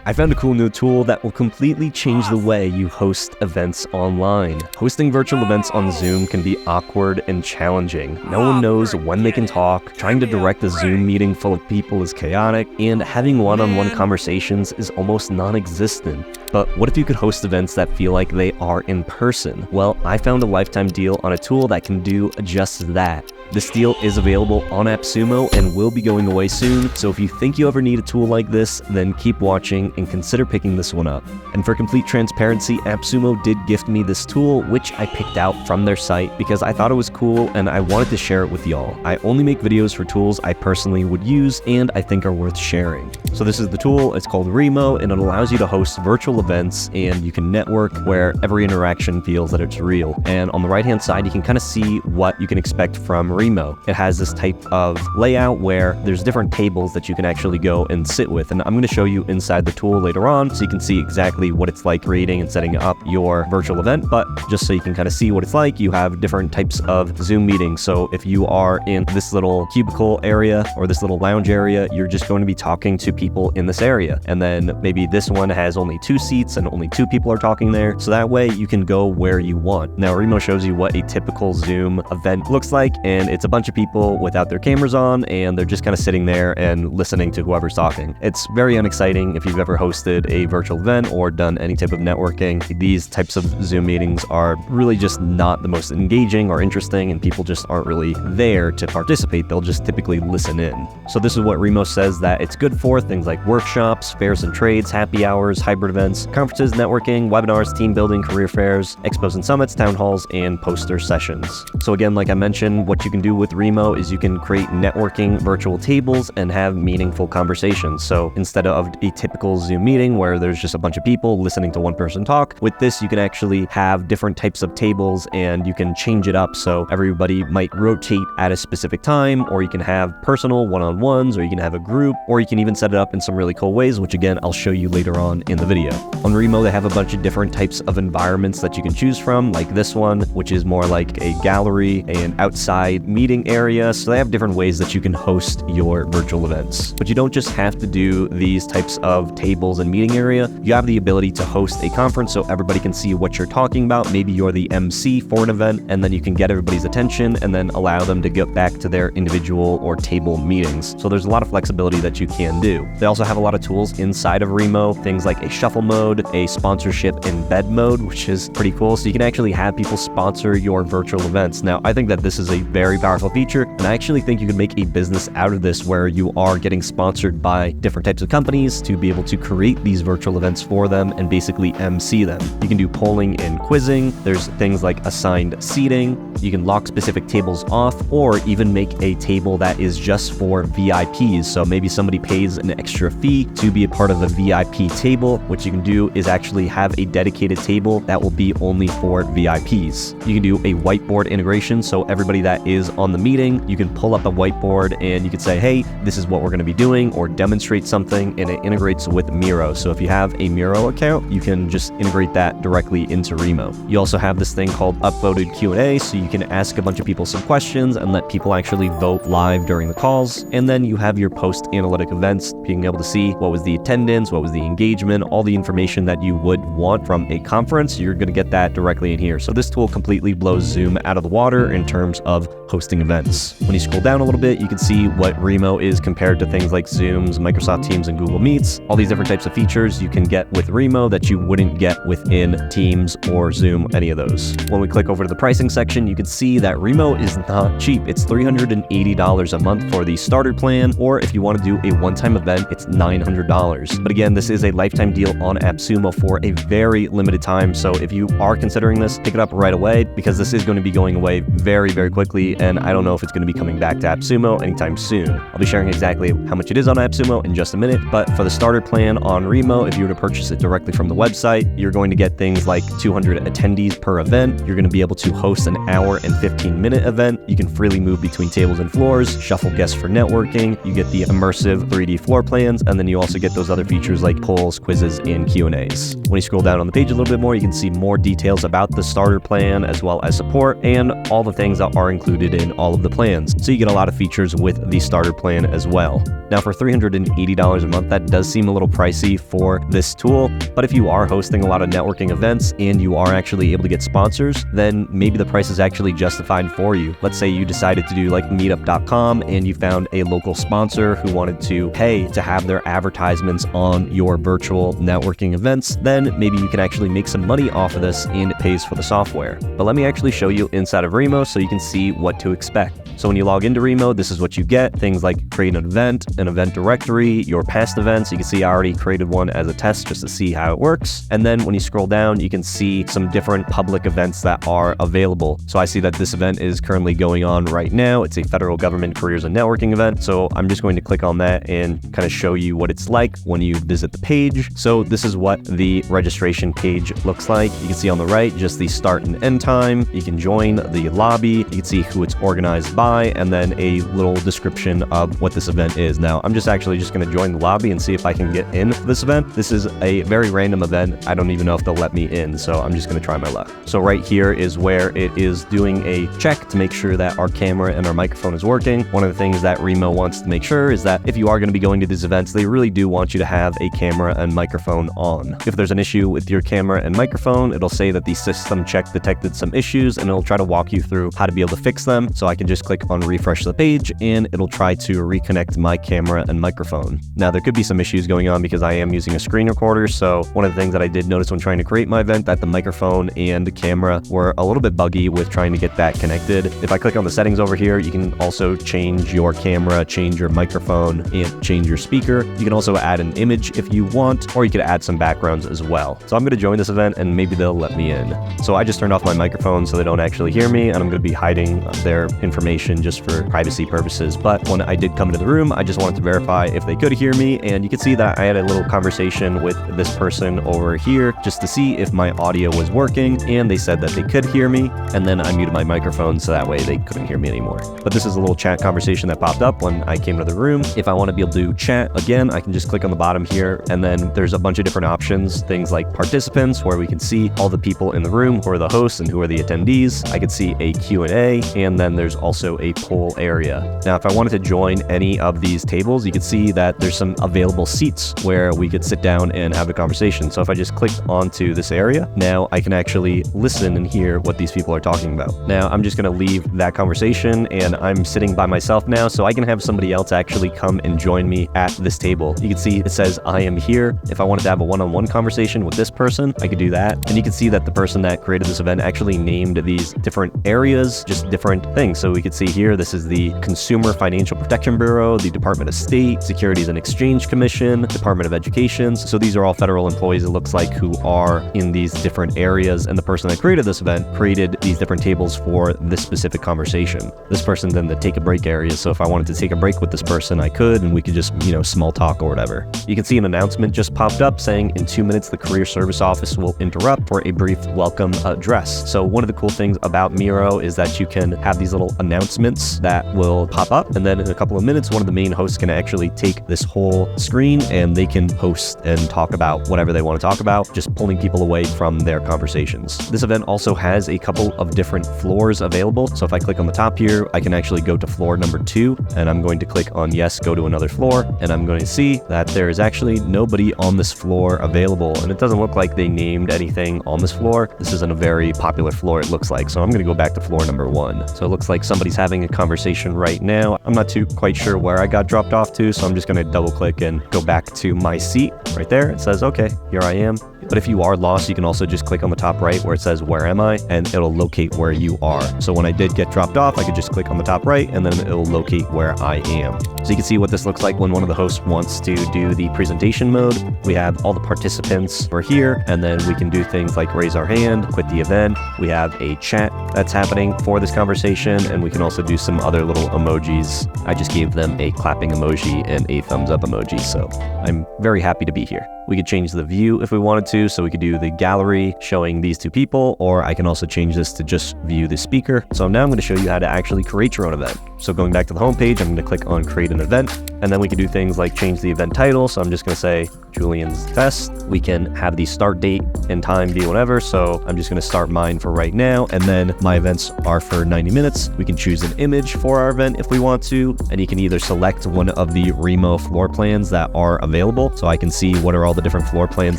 I found a cool new tool that will completely change the way you host events online. Hosting virtual events on Zoom can be awkward and challenging. No one knows when they can talk, trying to direct a Zoom meeting full of people is chaotic, and having one-on-one conversations is almost non-existent. But what if you could host events that feel like they are in person? Well, I found a lifetime deal on a tool that can do just that. This deal is available on AppSumo and will be going away soon, so if you think you ever need a tool like this, then keep watching and consider picking this one up. And for complete transparency, AppSumo did gift me this tool, which I picked out from their site because I thought it was cool and I wanted to share it with y'all. I only make videos for tools I personally would use and I think are worth sharing. So this is the tool, it's called Remo, and it allows you to host virtual events and you can network where every interaction feels that it's real. And on the right hand side, you can kind of see what you can expect from Remo. It has this type of layout where there's different tables that you can actually go and sit with, and I'm going to show you inside the tool later on so you can see exactly what it's like creating and setting up your virtual event. But just so you can kind of see what it's like, you have different types of Zoom meetings. So if you are in this little cubicle area or this little lounge area, you're just going to be talking to people in this area. And then maybe this one has only 2 seats and only 2 people are talking there. So that way you can go where you want. Now Remo shows you what a typical Zoom event looks like, and it's a bunch of people without their cameras on and they're just kind of sitting there and listening to whoever's talking. It's very unexciting if you've ever hosted a virtual event or done any type of networking. These types of Zoom meetings are really just not the most engaging or interesting, and people just aren't really there to participate. They'll just typically listen in. So this is what Remo says that it's good for: things like workshops, fairs and trades, happy hours, hybrid events, conferences, networking, webinars, team building, career fairs, expos and summits, town halls, and poster sessions. So again, like I mentioned, what you can do with Remo is you can create networking virtual tables and have meaningful conversations. So instead of a typical Zoom meeting where there's just a bunch of people listening to one person talk, with this you can actually have different types of tables and you can change it up so everybody might rotate at a specific time, or you can have personal one-on-ones, or you can have a group, or you can even set it up in some really cool ways, which again I'll show you later on in the video. On Remo they have a bunch of different types of environments that you can choose from, like this one, which is more like a gallery, an outside meeting area. So they have different ways that you can host your virtual events. But you don't just have to do these types of tables and meeting area. You have the ability to host a conference so everybody can see what you're talking about. Maybe you're the MC for an event, and then you can get everybody's attention and then allow them to get back to their individual or table meetings. So there's a lot of flexibility that you can do. They also have a lot of tools inside of Remo, things like a shuffle mode, a sponsorship embed mode, which is pretty cool. So you can actually have people sponsor your virtual events. Now, I think that this is a very powerful feature, and I actually think you can make a business out of this where you are getting sponsored by different types of companies to be able to create these virtual events for them and basically MC them. You can do polling and quizzing. There's things like assigned seating. You can lock specific tables off, or even make a table that is just for VIPs. So maybe somebody pays an extra fee to be a part of a VIP table. What you can do is actually have a dedicated table that will be only for VIPs. You can do a whiteboard integration, so everybody that is on the meeting, you can pull up a whiteboard and you can say, hey, this is what we're going to be doing, or demonstrate something, and it integrates with Miro. So if you have a Miro account, you can just integrate that directly into Remo. You also have this thing called upvoted Q&A, so you can ask a bunch of people some questions and let people actually vote live during the calls. And then you have your post-analytic events, being able to see what was the attendance, what was the engagement, all the information that you would want from a conference. You're going to get that directly in here. So this tool completely blows Zoom out of the water in terms of hosting events. When you scroll down a little bit, you can see what Remo is compared to things like Zooms, Microsoft Teams, and Google Meets. All these different types of features you can get with Remo that you wouldn't get within Teams or Zoom, any of those. When we click over to the pricing section, you can see that Remo is not cheap. It's $380 a month for the starter plan, or if you want to do a one-time event, it's $900. But again, this is a lifetime deal on AppSumo for a very limited time. So if you are considering this, pick it up right away, because this is going to be going away very, very quickly, and I don't know if it's going to be coming back to AppSumo anytime soon. I'll be sharing exactly how much it is on AppSumo in just a minute, but for the starter plan on Remo, if you were to purchase it directly from the website, you're going to get things like 200 attendees per event. You're going to be able to host an hour and 15-minute event. You can freely move between tables and floors, shuffle guests for networking. You get the immersive 3D floor plans, and then you also get those other features like polls, quizzes, and Q&As. When you scroll down on the page a little bit more, you can see more details about the starter plan, as well as support and all the things that are included included in all of the plans. So you get a lot of features with the starter plan as well. Now for $380 a month, that does seem a little pricey for this tool, but if you are hosting a lot of networking events and you are actually able to get sponsors, then maybe the price is actually justified for you. Let's say you decided to do like meetup.com and you found a local sponsor who wanted to pay to have their advertisements on your virtual networking events, then maybe you can actually make some money off of this and it pays for the software. But let me actually show you inside of Remo so you can see what to expect. So when you log into Remo, this is what you get. Things like create an event directory, your past events. You can see I already created one as a test just to see how it works. And then when you scroll down, you can see some different public events that are available. So I see that this event is currently going on right now. It's a federal government careers and networking event. So I'm just going to click on that and kind of show you what it's like when you visit the page. So this is what the registration page looks like. You can see on the right, just the start and end time. You can join the lobby. You can see who it's organized by, and then a little description of what this event is. Now, I'm just going to join the lobby and see if I can get in this event. This is a very random event. I don't even know if they'll let me in, so I'm just going to try my luck. So right here is where it is doing a check to make sure that our camera and our microphone is working. One of the things that Remo wants to make sure is that if you are going to be going to these events, they really do want you to have a camera and microphone on. If there's an issue with your camera and microphone, it'll say that the system check detected some issues, and it'll try to walk you through how to be able to fix them. So I can just click on refresh the page and it'll try to reconnect my camera and microphone. Now there could be some issues going on because I am using a screen recorder. So one of the things that I did notice when trying to create my event, that the microphone and the camera were a little bit buggy with trying to get that connected. If I click on the settings over here, you can also change your camera, change your microphone, and change your speaker. You can also add an image if you want, or you could add some backgrounds as well. So I'm going to join this event and maybe they'll let me in. So I just turned off my microphone so they don't actually hear me, and I'm going to be hiding their information just for privacy purposes. But when I did come into the room, I just wanted to verify if they could hear me, and you can see that I had a little conversation with this person over here just to see if my audio was working, and they said that they could hear me, and then I muted my microphone so that way they couldn't hear me anymore. But this is a little chat conversation that popped up when I came to the room. If I want to be able to chat again, I can just click on the bottom here, and then there's a bunch of different options, things like participants, where we can see all the people in the room, who are the hosts and who are the attendees. I could see a Q&A, and then there's also a poll area. Now, if I wanted to join any of these tables, you can see that there's some available seats where we could sit down and have a conversation. So if I just click onto this area, now I can actually listen and hear what these people are talking about. Now, I'm just going to leave that conversation, and I'm sitting by myself now, so I can have somebody else actually come and join me at this table. You can see it says I am here. If I wanted to have a one-on-one conversation with this person, I could do that. And you can see that the person that created this event actually named these different areas, just different things. So we could see here, this is the Consumer Financial Protection Bureau, the Department of State, Securities and Exchange Commission, Department of Education. So these are all federal employees, it looks like, who are in these different areas. And the person that created this event created these different tables for this specific conversation. This person then the take a break areas. So if I wanted to take a break with this person, I could, and we could just, small talk or whatever. You can see an announcement just popped up saying in 2 minutes, the Career Service Office will interrupt for a brief welcome address. So one of the cool things about Miro is that you can have these little announcements that will pop up, and then in a couple of minutes, one of the main hosts can actually take this whole screen and they can host and talk about whatever they want to talk about, just pulling people away from their conversations. This event also has a couple of different floors available. So if I click on the top here, I can actually go to floor number 2, and I'm going to click on yes, go to another floor, and I'm going to see that there is actually nobody on this floor available, and it doesn't look like they named anything on this floor. This isn't a very popular floor, it looks like. So I'm going to go back to floor number 1. So it looks like somebody's having a conversation right now. I'm not too quite sure where I got dropped off to, so I'm just going to double click and go back to my seat right there. It says, okay, here I am. But if you are lost, you can also just click on the top right where it says, where am I? And it'll locate where you are. So when I did get dropped off, I could just click on the top right and then it'll locate where I am. So you can see what this looks like when one of the hosts wants to do the presentation mode. We have all the participants who are here, and then we can do things like raise our hand, quit the event. We have a chat that's happening for this conversation, and we can also do some other little emojis. I just gave them a clapping emoji and a thumbs up emoji, so I'm very happy to be here. We could change the view if we wanted to, so we could do the gallery showing these two people, or I can also change this to just view the speaker. So now I'm going to show you how to actually create your own event. So going back to the home page, I'm going to click on create an event, and then we can do things like change the event title. So I'm just going to say Julian's test. We can have the start date and time be whatever. So I'm just going to start mine for right now. And then my events are for 90 minutes. We can choose an image for our event if we want to. And you can either select one of the Remo floor plans that are available. So I can see what are all the different floor plans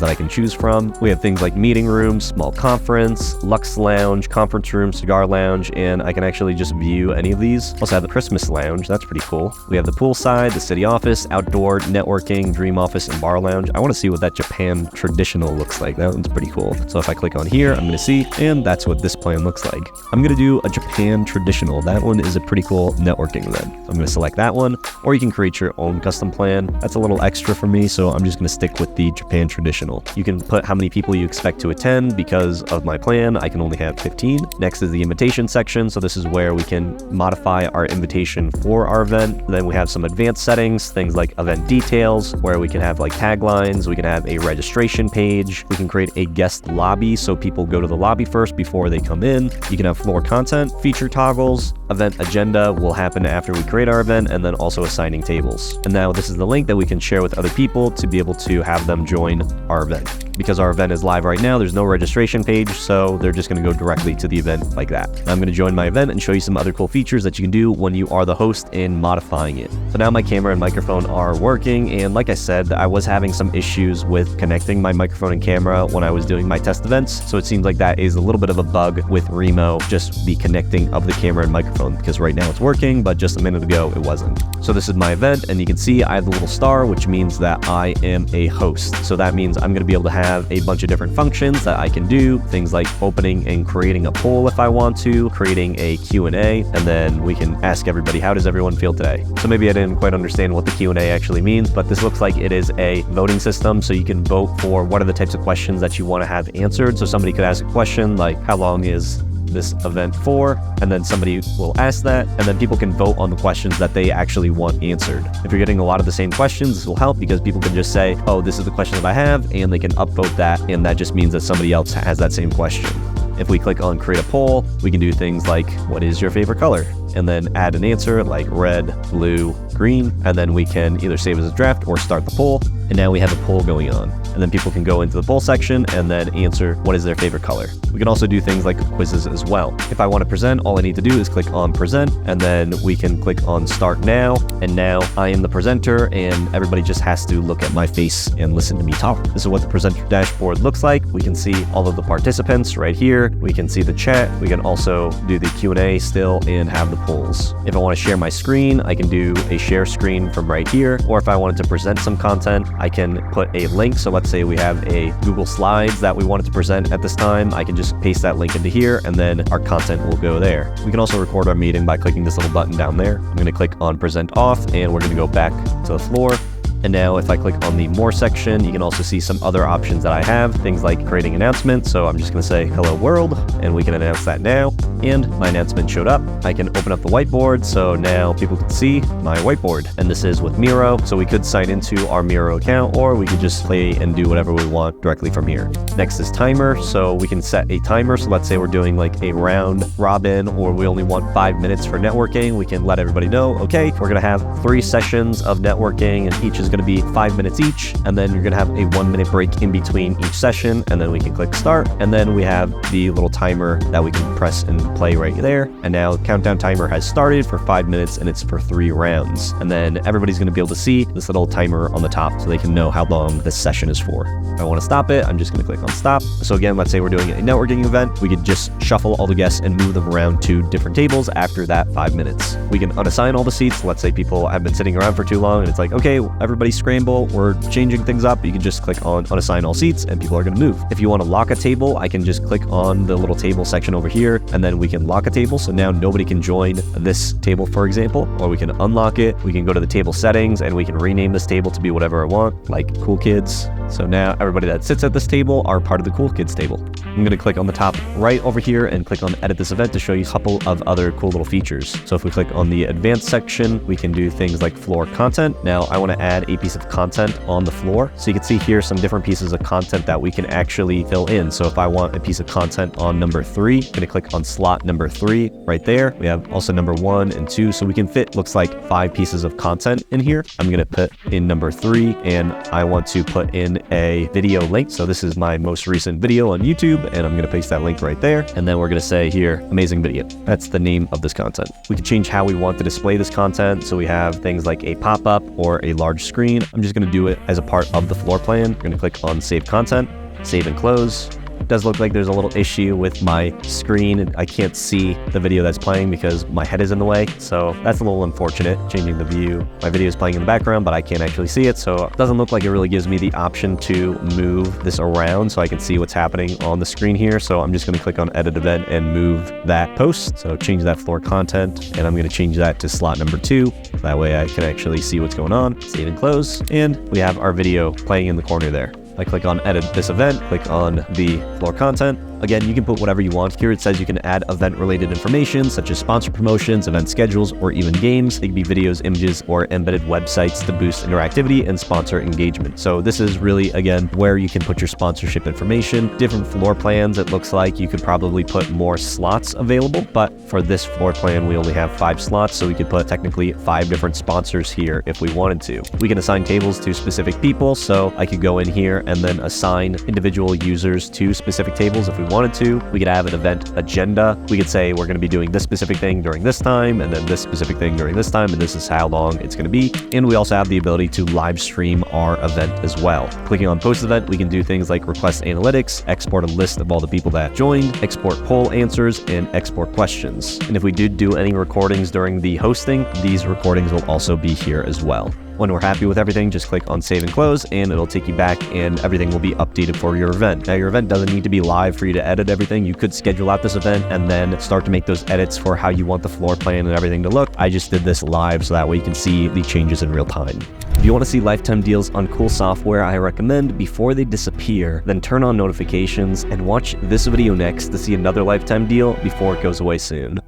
that I can choose from. We have things like meeting room, small conference, luxe lounge, conference room, cigar lounge, and I can actually just view any of these. Also have the Christmas lounge. That's pretty cool. We have the poolside, the city office, outdoor, networking, dream office, and bar lounge. I want to see what that Japan traditional looks like. That one's pretty cool. So if I click on here, I'm going to see, and that's what this plan looks like. I'm going to do a Japan traditional. That one is a pretty cool networking event. I'm going to select that one, or you can create your own custom plan. That's a little extra for me, so I'm just going to stick with the Japan traditional. You can put how many people you expect to attend. Because of my plan, I can only have 15. Next is the invitation section. So this is where we can modify our invitation for our event. Then we have some advanced settings, things like event details, where we can have like taglines. We can have a registration page. We can create a guest lobby, so people go to the lobby first before they come in. You can have floor content, feature toggles, event agenda will happen after we create our event, and then also assigning tables. And now this is the link that we can share with other people to be able to have them join our event. Because our event is live right now, there's no registration page, so they're just going to go directly to the event like that. I'm going to join my event and show you some other cool features that you can do when you are the host in modifying it. So now my camera and microphone are working, and like I said, I was having some issues with connecting my microphone and camera when I was doing my test events, so it seems like that is a little bit of a bug with Remo, just the connecting of the camera and microphone, because right now it's working, but just a minute ago it wasn't. So this is my event, and you can see I have the little star, which means that I am a host. So that means I'm going to be able to have a bunch of different functions that I can do, things like opening and creating a poll if I want to, creating a Q&A, and then we can ask everybody, how does everyone feel today? So maybe I didn't quite understand what the Q&A actually means, but this looks like it is a voting system, so you can vote for what are the types of questions that you want to have answered. So somebody could ask a question like, how long is this event for? And then somebody will ask that, and then people can vote on the questions that they actually want answered. If you're getting a lot of the same questions, this will help because people can just say, oh, this is the question that I have, and they can upvote that, and that just means that somebody else has that same question. If we click on create a poll, we can do things like, what is your favorite color? And then add an answer like red, blue, green, and then we can either save as a draft or start the poll. And now we have a poll going on. And then people can go into the poll section and then answer what is their favorite color. We can also do things like quizzes as well. If I want to present, all I need to do is click on present, and then we can click on start now. And now I am the presenter, and everybody just has to look at my face and listen to me talk. This is what the presenter dashboard looks like. We can see all of the participants right here. We can see the chat. We can also do the Q&A still and have the polls. If I want to share my screen, I can do a share screen from right here. Or if I wanted to present some content, I can put a link. So let's say we have a Google Slides that we wanted to present at this time. I can just paste that link into here, and then our content will go there. We can also record our meeting by clicking this little button down there. I'm going to click on present off, and we're going to go back to the floor. And now if I click on the more section, you can also see some other options that I have, things like creating announcements. So I'm just going to say hello world, and we can announce that now. And my announcement showed up. I can open up the whiteboard, so now people can see my whiteboard. And this is with Miro, so we could sign into our Miro account, or we could just play and do whatever we want directly from here. Next is timer, so we can set a timer. So let's say we're doing like a round robin, or we only want 5 minutes for networking. We can let everybody know, okay, we're going to have 3 sessions of networking, and each is going to be 5 minutes each, and then you're going to have a 1 minute break in between each session, and then we can click start, and then we have the little timer that we can press and play right there. And now the countdown timer has started for 5 minutes, and it's for 3 rounds. And then everybody's going to be able to see this little timer on the top so they can know how long this session is for. If I want to stop it, I'm just going to click on stop. So again, let's say we're doing a networking event, we could just shuffle all the guests and move them around to different tables after that 5 minutes. We can unassign all the seats. Let's say people have been sitting around for too long, and it's like, okay, everybody scramble, we're changing things up. You can just click on unassign all seats, and people are going to move. If you want to lock a table, I can just click on the little table section over here, and then we can lock a table, so now nobody can join this table, for example. Or we can unlock it. We can go to the table settings, and we can rename this table to be whatever I want, like cool kids. So now everybody that sits at this table are part of the Cool Kids table. I'm going to click on the top right over here and click on edit this event to show you a couple of other cool little features. So if we click on the advanced section, we can do things like floor content. Now I want to add a piece of content on the floor. So you can see here some different pieces of content that we can actually fill in. So if I want a piece of content on number 3, I'm going to click on slot number 3 right there. We have also number 1 and 2. So we can fit, looks like 5 pieces of content in here. I'm going to put in number 3 and I want to put in a video link. So this is my most recent video on YouTube and I'm going to paste that link right there. And then we're going to say here, amazing video. That's the name of this content. We can change how we want to display this content. So we have things like a pop-up or a large screen. I'm just going to do it as a part of the floor plan. I'm going to click on save content, save and close. It does look like there's a little issue with my screen. I can't see the video that's playing because my head is in the way. So that's a little unfortunate, changing the view. My video is playing in the background, but I can't actually see it. So it doesn't look like it really gives me the option to move this around so I can see what's happening on the screen here. So I'm just going to click on edit event and move that post. So change that floor content, and I'm going to change that to slot number 2. That way I can actually see what's going on. Save and close. And we have our video playing in the corner there. I click on edit this event, click on the floor content. Again, you can put whatever you want. Here it says you can add event-related information such as sponsor promotions, event schedules, or even games. They can be videos, images, or embedded websites to boost interactivity and sponsor engagement. So this is really, again, where you can put your sponsorship information. Different floor plans, it looks like you could probably put more slots available, but for this floor plan, we only have 5 slots, so we could put technically 5 different sponsors here if we wanted to. We can assign tables to specific people, so I could go in here and then assign individual users to specific tables if we wanted to. We could have an event agenda. We could say we're going to be doing this specific thing during this time and then this specific thing during this time, and this is how long it's going to be. And we also have the ability to live stream our event as well. Clicking on post event, we can do things like request analytics, export a list of all the people that joined, export poll answers, and export questions. And if we did do any recordings during the hosting, these recordings will also be here as well. When we're happy with everything, just click on save and close and it'll take you back and everything will be updated for your event. Now your event doesn't need to be live for you to edit everything. You could schedule out this event and then start to make those edits for how you want the floor plan and everything to look. I just did this live so that way you can see the changes in real time. If you want to see lifetime deals on cool software, I recommend before they disappear, then turn on notifications and watch this video next to see another lifetime deal before it goes away soon.